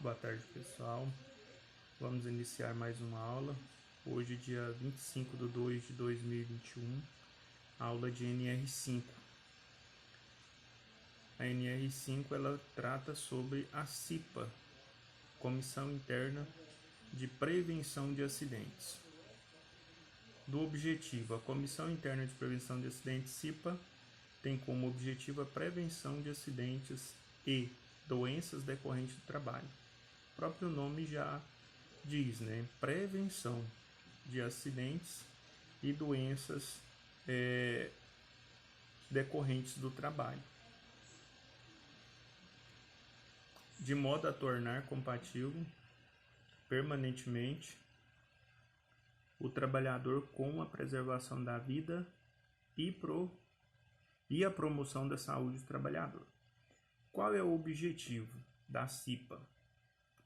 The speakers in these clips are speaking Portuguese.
Boa tarde, pessoal. Vamos iniciar mais uma aula. Hoje, dia 25/2/2021, aula de NR5. A NR5 ela trata sobre a CIPA, Comissão Interna de Prevenção de Acidentes. Do objetivo, a Comissão Interna de Prevenção de Acidentes, CIPA, tem como objetivo a prevenção de acidentes e doenças decorrentes do trabalho. O próprio nome já diz, né? Prevenção de acidentes e doenças decorrentes do trabalho, de modo a tornar compatível permanentemente o trabalhador com a preservação da vida e a promoção da saúde do trabalhador. Qual é o objetivo da CIPA?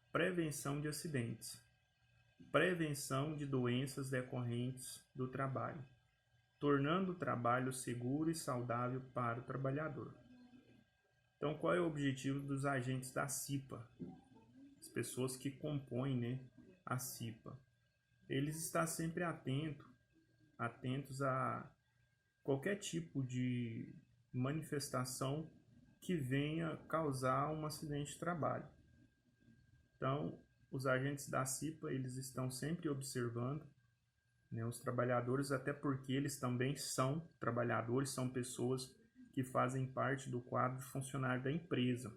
Prevenção de acidentes, prevenção de doenças decorrentes do trabalho, tornando o trabalho seguro e saudável para o trabalhador. Então, qual é o objetivo dos agentes da CIPA? As pessoas que compõem, né, a CIPA. Eles estão sempre atentos a qualquer tipo de manifestação que venha causar um acidente de trabalho. Então, os agentes da CIPA, eles estão sempre observando, né, os trabalhadores, até porque eles também são trabalhadores, são pessoas que fazem parte do quadro de funcionário da empresa.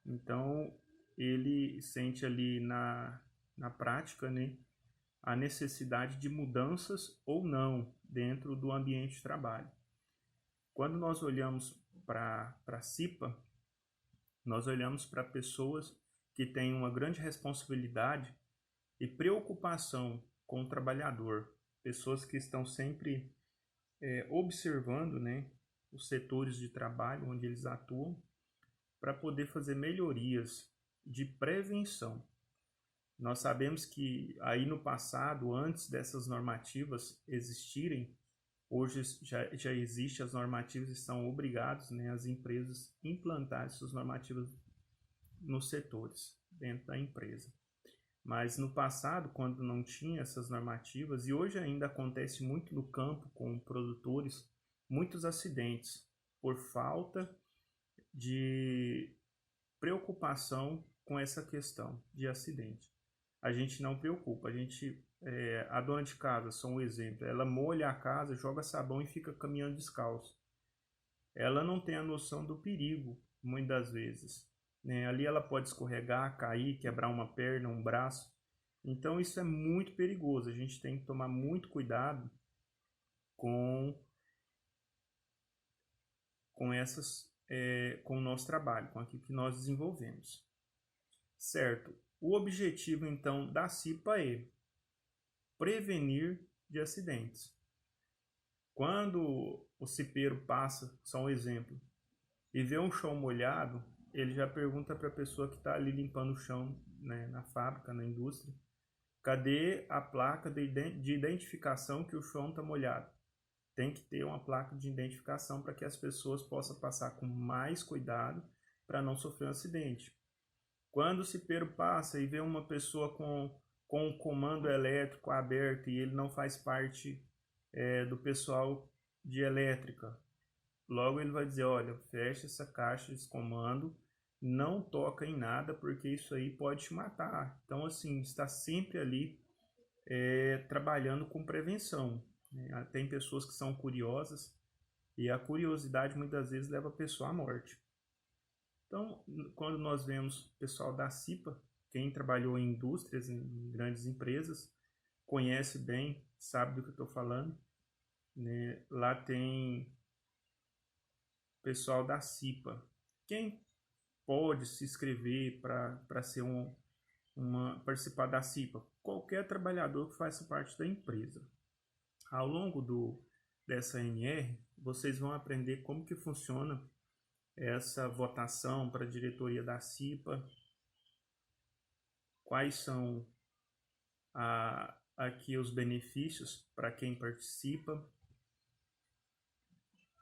Então, ele sente ali na prática, né, a necessidade de mudanças ou não dentro do ambiente de trabalho. Quando nós olhamos para a CIPA, nós olhamos para pessoas que têm uma grande responsabilidade e preocupação com o trabalhador, pessoas que estão sempre observando, né, os setores de trabalho onde eles atuam, para poder fazer melhorias de prevenção. Nós sabemos que aí no passado, antes dessas normativas existirem, hoje já existe as normativas, estão obrigados, né, as empresas a implantar essas normativas nos setores, dentro da empresa. Mas no passado, quando não tinha essas normativas, e hoje ainda acontece muito no campo com produtores, muitos acidentes por falta de preocupação com essa questão de acidente. A gente não preocupa, a dona de casa, só um exemplo, ela molha a casa, joga sabão e fica caminhando descalço. Ela não tem a noção do perigo, muitas das vezes, né? Ali ela pode escorregar, cair, quebrar uma perna, um braço. Então isso é muito perigoso. A gente tem que tomar muito cuidado com o nosso trabalho, com aquilo que nós desenvolvemos. Certo? O objetivo então da CIPA é prevenir de acidentes. Quando o cipeiro passa, só um exemplo, e vê um chão molhado, ele já pergunta para a pessoa que está ali limpando o chão, né, na fábrica, na indústria, cadê a placa de identificação que o chão está molhado? Tem que ter uma placa de identificação para que as pessoas possam passar com mais cuidado para não sofrer um acidente. Quando o cipeiro passa e vê uma pessoa com o comando elétrico aberto e ele não faz parte do pessoal de elétrica, logo ele vai dizer, olha, fecha essa caixa de comando, não toca em nada, porque isso aí pode te matar. Então, assim, está sempre ali trabalhando com prevenção, né? Tem pessoas que são curiosas e a curiosidade muitas vezes leva a pessoa à morte. Então, quando nós vemos o pessoal da CIPA, quem trabalhou em indústrias, em grandes empresas, conhece bem, sabe do que eu estou falando, né? Lá tem pessoal da CIPA. Quem pode se inscrever para ser participar da CIPA? Qualquer trabalhador que faça parte da empresa. Ao longo dessa NR, vocês vão aprender como que funciona essa votação para a diretoria da CIPA, quais são aqui os benefícios para quem participa.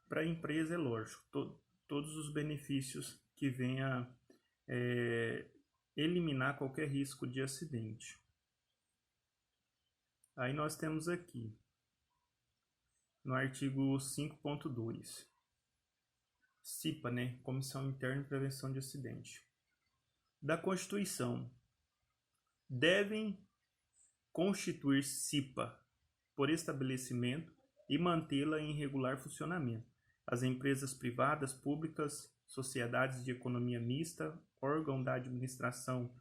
Para a empresa é lógico, todos os benefícios que venha eliminar qualquer risco de acidente. Aí nós temos aqui, no artigo 5.2, CIPA, né? Comissão Interna de Prevenção de Acidente. Da Constituição, devem constituir CIPA por estabelecimento e mantê-la em regular funcionamento as empresas privadas, públicas, sociedades de economia mista, órgão da administração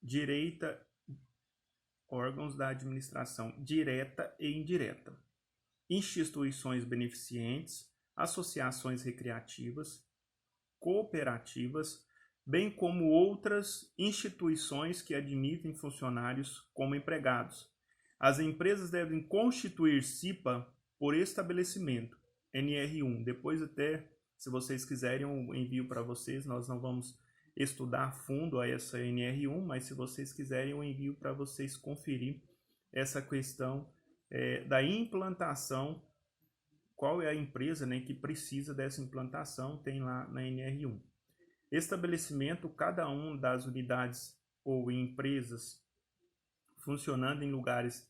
direta, órgãos da administração direta e indireta, instituições beneficentes, associações recreativas, cooperativas, bem como outras instituições que admitem funcionários como empregados. As empresas devem constituir CIPA por estabelecimento, NR1. Depois até, se vocês quiserem, eu envio para vocês. Nós não vamos estudar a fundo essa NR1, mas se vocês quiserem, eu envio para vocês conferir essa questão da implantação. Qual é a empresa, né, que precisa dessa implantação, tem lá na NR1. Estabelecimento, cada uma das unidades ou empresas funcionando em lugares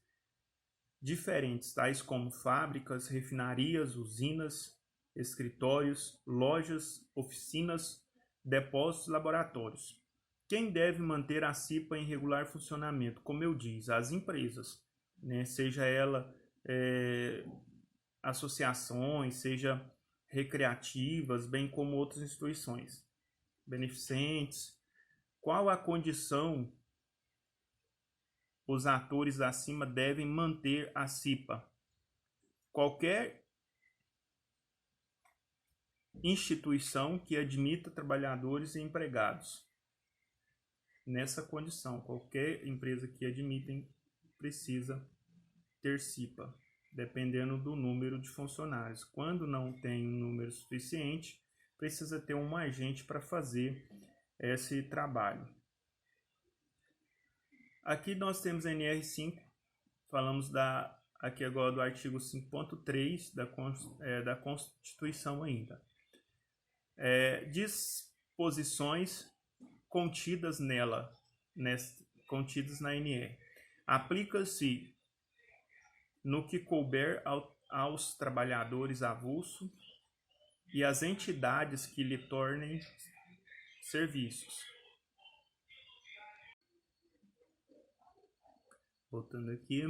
diferentes, tais como fábricas, refinarias, usinas, escritórios, lojas, oficinas, depósitos, laboratórios. Quem deve manter a CIPA em regular funcionamento? Como eu disse, as empresas, né? Seja ela associações, seja recreativas, bem como outras instituições beneficentes. Qual a condição os atores acima devem manter a CIPA? Qualquer instituição que admita trabalhadores e empregados. Nessa condição, qualquer empresa que admitem precisa ter CIPA, dependendo do número de funcionários. Quando não tem um número suficiente, precisa ter um agente para fazer esse trabalho. Aqui nós temos a NR5, falamos aqui agora do artigo 5.3 da Constituição ainda. Disposições contidas nela, contidas na NR. Aplica-se no que couber aos trabalhadores avulso e às entidades que lhe tornem serviços. Voltando aqui,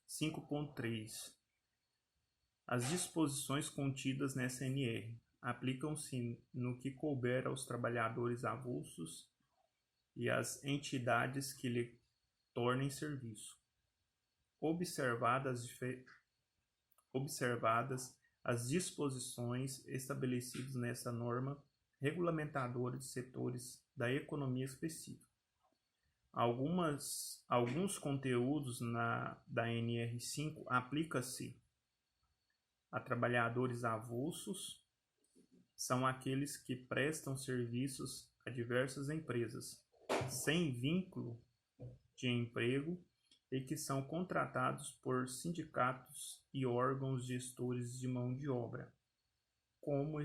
5.3. As disposições contidas nessa NR aplicam-se no que couber aos trabalhadores avulsos e às entidades que lhe tornem serviço. Observadas as disposições estabelecidas nessa norma regulamentadora de setores da economia específica. Alguns conteúdos da NR5 aplica-se a trabalhadores avulsos, são aqueles que prestam serviços a diversas empresas, sem vínculo de emprego e que são contratados por sindicatos e órgãos gestores de mão de obra, como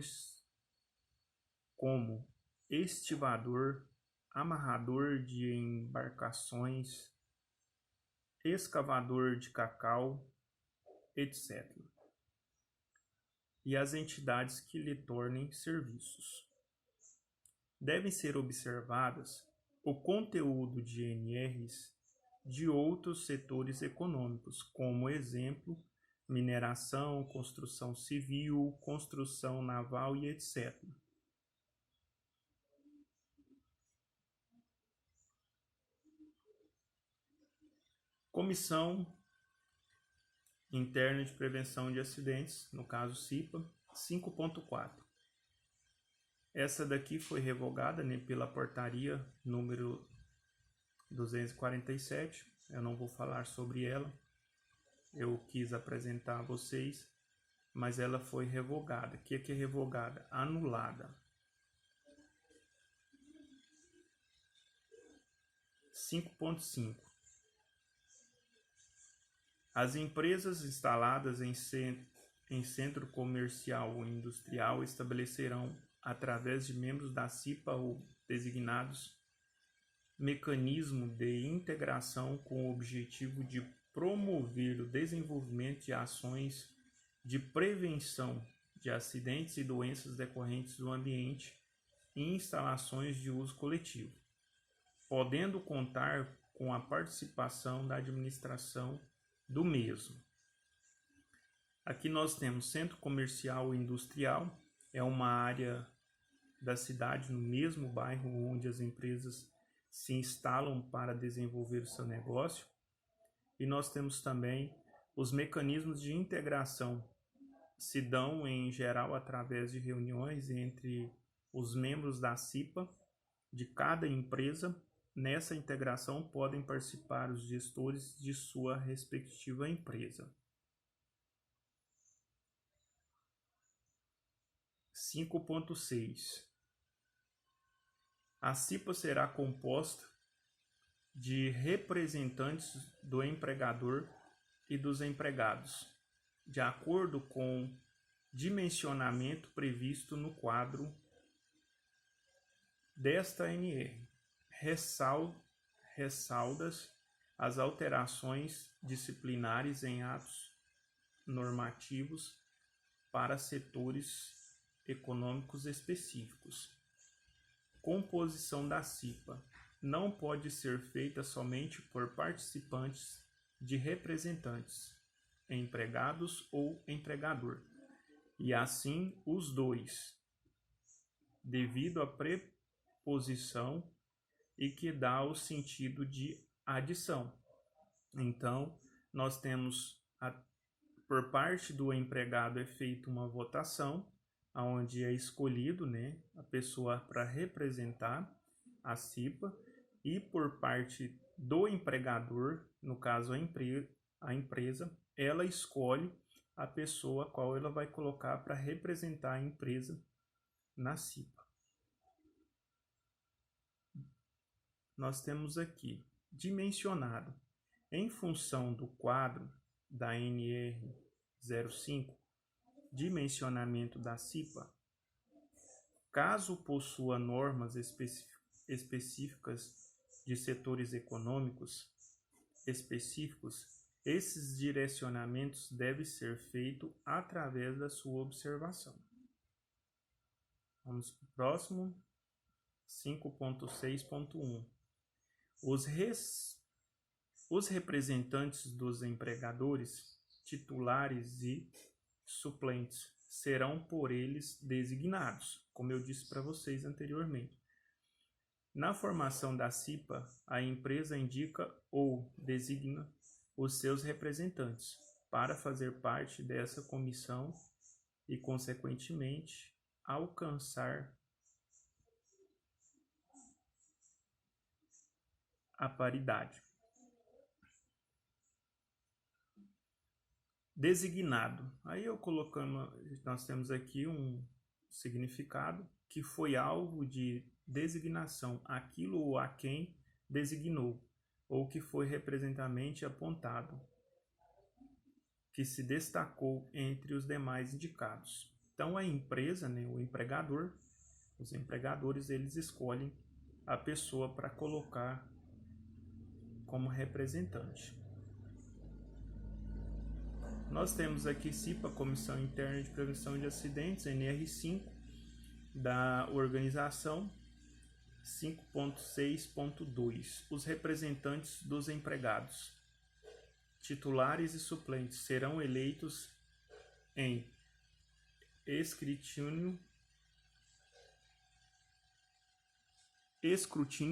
estivador, amarrador de embarcações, escavador de cacau, etc. E as entidades que lhe tornem serviços. Devem ser observadas o conteúdo de NRs de outros setores econômicos, como exemplo, mineração, construção civil, construção naval e etc. Comissão Interna de Prevenção de Acidentes, no caso CIPA, 5.4. Essa daqui foi revogada, né, pela portaria número 247. Eu não vou falar sobre ela. Eu quis apresentar a vocês, mas ela foi revogada. O que é revogada? Anulada. 5.5. As empresas instaladas em centro comercial ou industrial estabelecerão através de membros da CIPA ou designados mecanismo de integração com o objetivo de promover o desenvolvimento de ações de prevenção de acidentes e doenças decorrentes do ambiente e instalações de uso coletivo, podendo contar com a participação da administração do mesmo. Aqui nós temos centro comercial e industrial, é uma área da cidade no mesmo bairro onde as empresas se instalam para desenvolver o seu negócio. E nós temos também os mecanismos de integração, se dão em geral através de reuniões entre os membros da CIPA de cada empresa. Nessa integração podem participar os gestores de sua respectiva empresa. 5.6. A CIPA será composta de representantes do empregador e dos empregados, de acordo com dimensionamento previsto no quadro desta ANR. Ressaldas as alterações disciplinares em atos normativos para setores econômicos específicos. Composição da CIPA não pode ser feita somente por participantes de representantes, empregados ou empregador, e assim os dois, devido à preposição e que dá o sentido de adição. Então, nós temos, por parte do empregado é feita uma votação, onde é escolhido, a pessoa para representar a CIPA, e por parte do empregador, no caso a empresa, ela escolhe a pessoa a qual ela vai colocar para representar a empresa na CIPA. Nós temos aqui dimensionado em função do quadro da NR 05, dimensionamento da CIPA, caso possua normas específicas de setores econômicos específicos, esses direcionamentos devem ser feitos através da sua observação. Vamos para o próximo, 5.6.1. Os representantes dos empregadores, titulares e suplentes serão por eles designados, como eu disse para vocês anteriormente. Na formação da CIPA, a empresa indica ou designa os seus representantes para fazer parte dessa comissão e, consequentemente, alcançar a paridade. Designado. Aí nós temos aqui um significado que foi alvo de designação, aquilo ou a quem designou, ou que foi representativamente apontado, que se destacou entre os demais indicados. Então a empresa, o empregador, os empregadores, eles escolhem a pessoa para colocar como representante. Nós temos aqui CIPA, Comissão Interna de Prevenção de Acidentes, NR5, da organização. 5.6.2. Os representantes dos empregados, titulares e suplentes, serão eleitos em escrutínio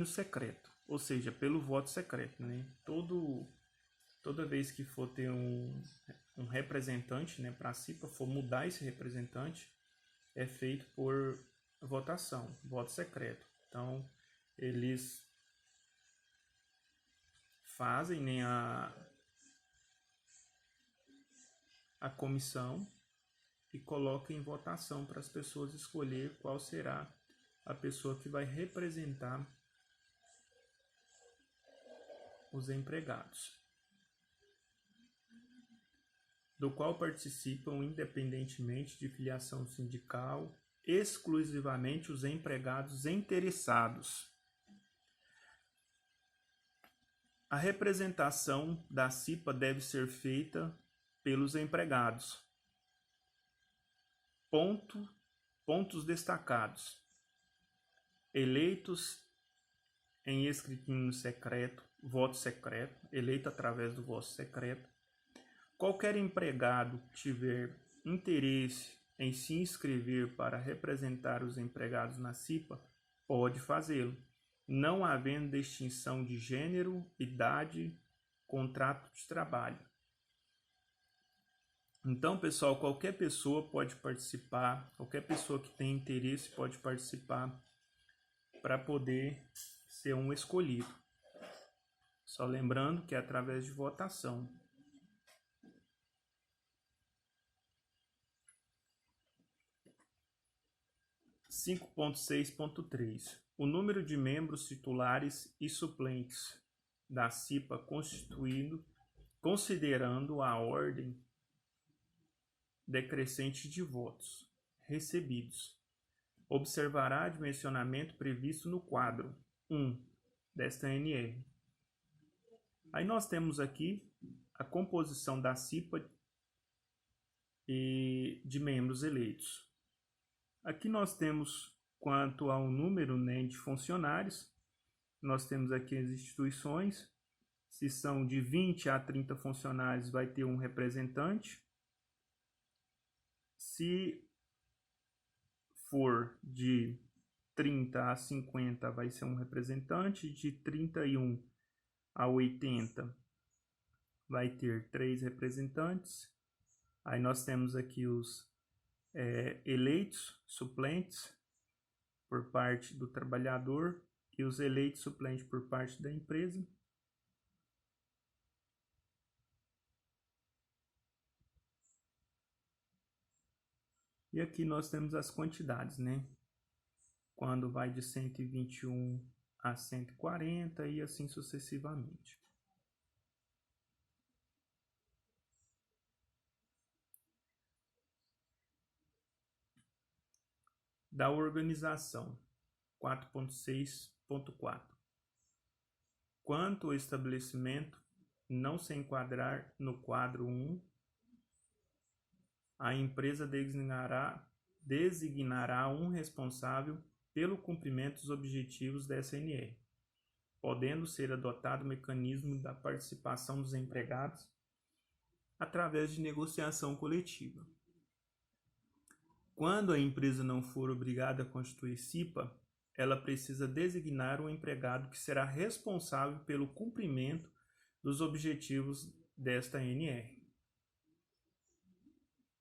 secreto, ou seja, pelo voto secreto, Toda vez que for ter um representante, para a CIPA, for mudar esse representante, é feito por votação, voto secreto. Então, eles fazem a comissão e colocam em votação para as pessoas escolher qual será a pessoa que vai representar os empregados, do qual participam independentemente de filiação sindical exclusivamente os empregados interessados. A representação da CIPA deve ser feita pelos empregados. Pontos destacados. Eleitos em escrutínio secreto, voto secreto, eleito através do voto secreto. Qualquer empregado que tiver interesse em se inscrever para representar os empregados na CIPA, pode fazê-lo, não havendo distinção de gênero, idade, contrato de trabalho. Então, pessoal, qualquer pessoa pode participar, qualquer pessoa que tem interesse pode participar para poder ser um escolhido. Só lembrando que é através de votação. (5.6.3) O número de membros titulares e suplentes da CIPA considerando a ordem decrescente de votos recebidos. Observará dimensionamento previsto no quadro 1 desta NR. Aí nós temos aqui a composição da CIPA e de membros eleitos. Aqui nós temos quanto ao número, né, de funcionários. Nós temos aqui as instituições. Se são de 20 a 30 funcionários, vai ter um representante. Se for de 30 a 50, vai ser um representante. De 31 a 80, vai ter 3 representantes. Aí nós temos aqui os eleitos, suplentes, por parte do trabalhador, e os eleitos suplentes por parte da empresa. E aqui nós temos as quantidades, né? Quando vai de 121 a 140 e assim sucessivamente. Da organização, 4.6.4. Quanto ao estabelecimento não se enquadrar no quadro 1, a empresa designará um responsável pelo cumprimento dos objetivos da SNR, podendo ser adotado o mecanismo da participação dos empregados através de negociação coletiva. Quando a empresa não for obrigada a constituir CIPA, ela precisa designar um empregado que será responsável pelo cumprimento dos objetivos desta NR.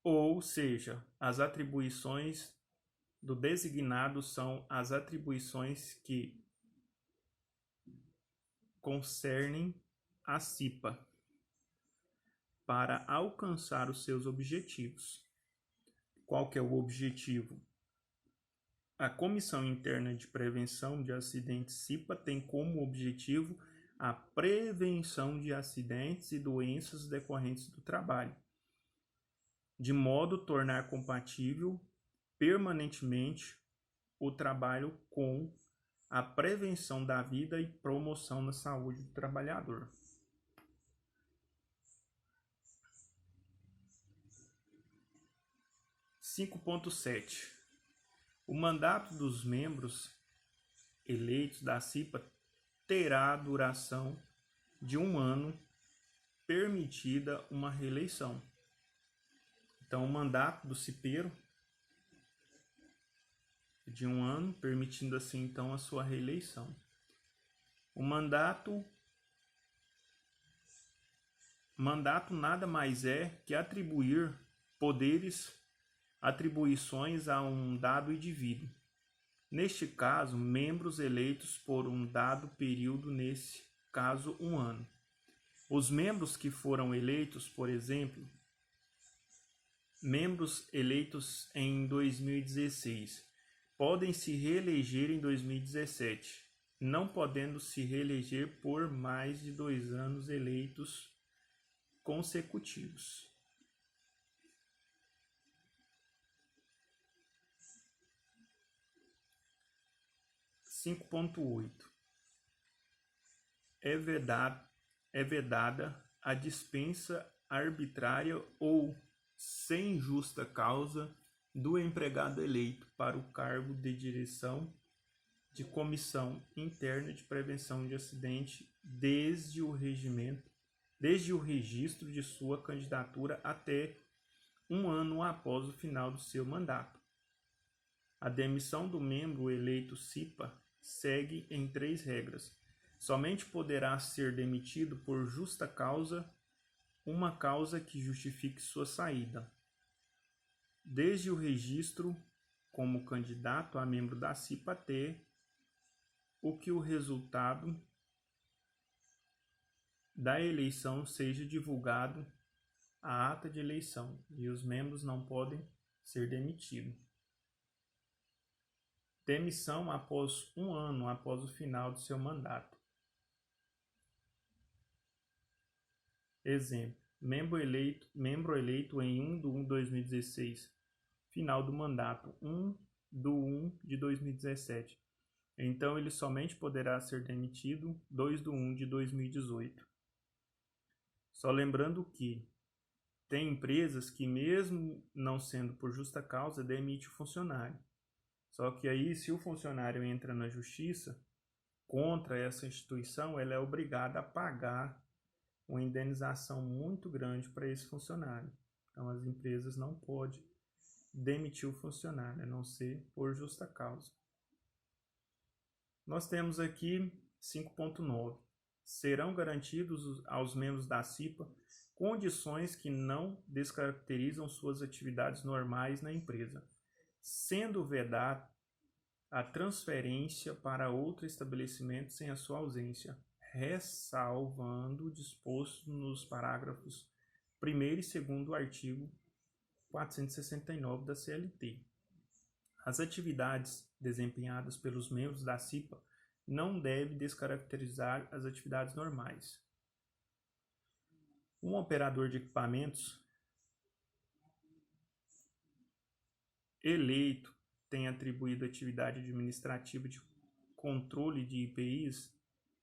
Ou seja, as atribuições do designado são as atribuições que concernem a CIPA para alcançar os seus objetivos. Qual que é o objetivo? A Comissão Interna de Prevenção de Acidentes CIPA tem como objetivo a prevenção de acidentes e doenças decorrentes do trabalho, de modo a tornar compatível permanentemente o trabalho com a prevenção da vida e promoção da saúde do trabalhador. (5.7) O mandato dos membros eleitos da CIPA terá duração de 1 ano, permitida uma reeleição. Então, o mandato do cipeiro é de 1 ano, permitindo assim então a sua reeleição. O mandato nada mais é que atribuir atribuições a um dado indivíduo. Neste caso, membros eleitos por um dado período, nesse caso 1 ano. Os membros que foram eleitos, por exemplo, membros eleitos em 2016, podem se reeleger em 2017, não podendo se reeleger por mais de 2 anos eleitos consecutivos. 5.8. É vedada a dispensa arbitrária ou sem justa causa do empregado eleito para o cargo de direção de comissão interna de prevenção de acidente desde o registro de sua candidatura até um ano após o final do seu mandato. A demissão do membro eleito CIPA segue em 3 regras. Somente poderá ser demitido por justa causa, uma causa que justifique sua saída. Desde o registro como candidato a membro da CIPA até o que o resultado da eleição seja divulgado a ata de eleição, e os membros não podem ser demitidos. Demissão após um ano após o final do seu mandato. Exemplo: membro eleito em 1/1/2016, final do mandato 1/1/2017. Então ele somente poderá ser demitido 2/1/2018. Só lembrando que tem empresas que, mesmo não sendo por justa causa, demite o funcionário. Só que aí, se o funcionário entra na justiça contra essa instituição, ela é obrigada a pagar uma indenização muito grande para esse funcionário. Então as empresas não podem demitir o funcionário, a não ser por justa causa. Nós temos aqui 5.9. Serão garantidos aos membros da CIPA condições que não descaracterizam suas atividades normais na empresa, sendo vedada a transferência para outro estabelecimento sem a sua ausência, ressalvando o disposto nos parágrafos 1º e 2º do artigo 469 da CLT. As atividades desempenhadas pelos membros da CIPA não devem descaracterizar as atividades normais. Um operador de equipamentos eleito tem atribuído atividade administrativa de controle de IPIs,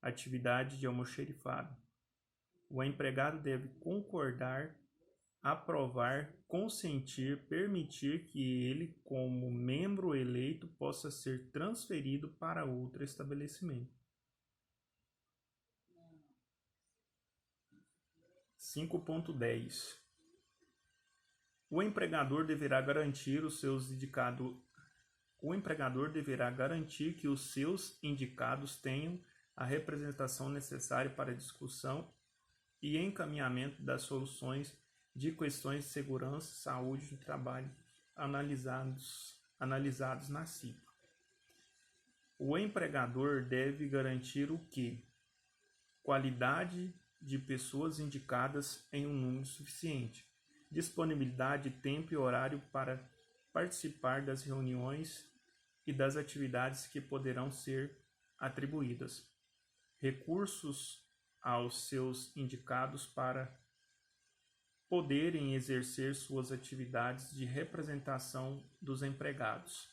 atividade de almoxerifado. O empregado deve concordar, aprovar, consentir, permitir que ele, como membro eleito, possa ser transferido para outro estabelecimento. 5.10. O empregador deverá garantir que os seus indicados tenham a representação necessária para a discussão e encaminhamento das soluções de questões de segurança e saúde do trabalho analisados na CIPA. O empregador deve garantir o quê? Qualidade de pessoas indicadas em um número suficiente, disponibilidade de tempo e horário para participar das reuniões e das atividades que poderão ser atribuídas, recursos aos seus indicados para poderem exercer suas atividades de representação dos empregados.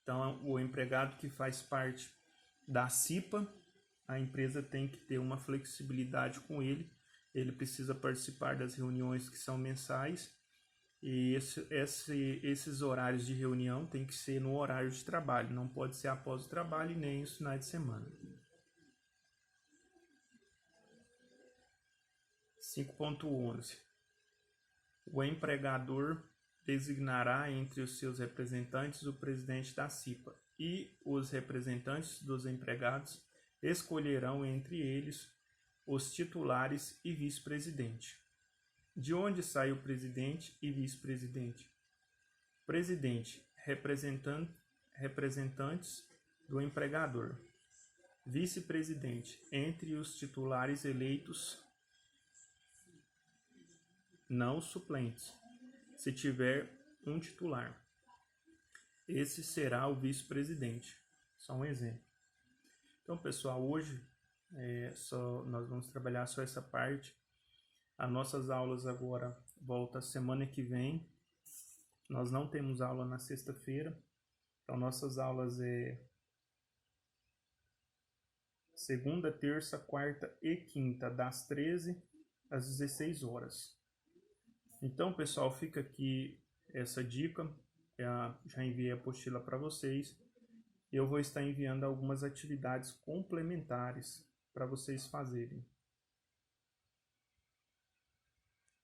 Então, o empregado que faz parte da CIPA, a empresa tem que ter uma flexibilidade com ele. Ele precisa participar das reuniões que são mensais e esses horários de reunião tem que ser no horário de trabalho, não pode ser após o trabalho e nem os finais de semana. 5.11. O empregador designará entre os seus representantes o presidente da CIPA e os representantes dos empregados escolherão entre eles os titulares e vice-presidente. De onde sai o presidente e vice-presidente? Presidente, representantes do empregador. Vice-presidente, entre os titulares eleitos, não suplentes, se tiver um titular. Esse será o vice-presidente. Só um exemplo. Então, pessoal, hoje nós vamos trabalhar só essa parte. As nossas aulas agora voltam semana que vem. Nós não temos aula na sexta-feira. Então, nossas aulas segunda, terça, quarta e quinta, das 13 às 16 horas. Então, pessoal, fica aqui essa dica. Já enviei a apostila para vocês. Eu vou estar enviando algumas atividades complementares para vocês fazerem.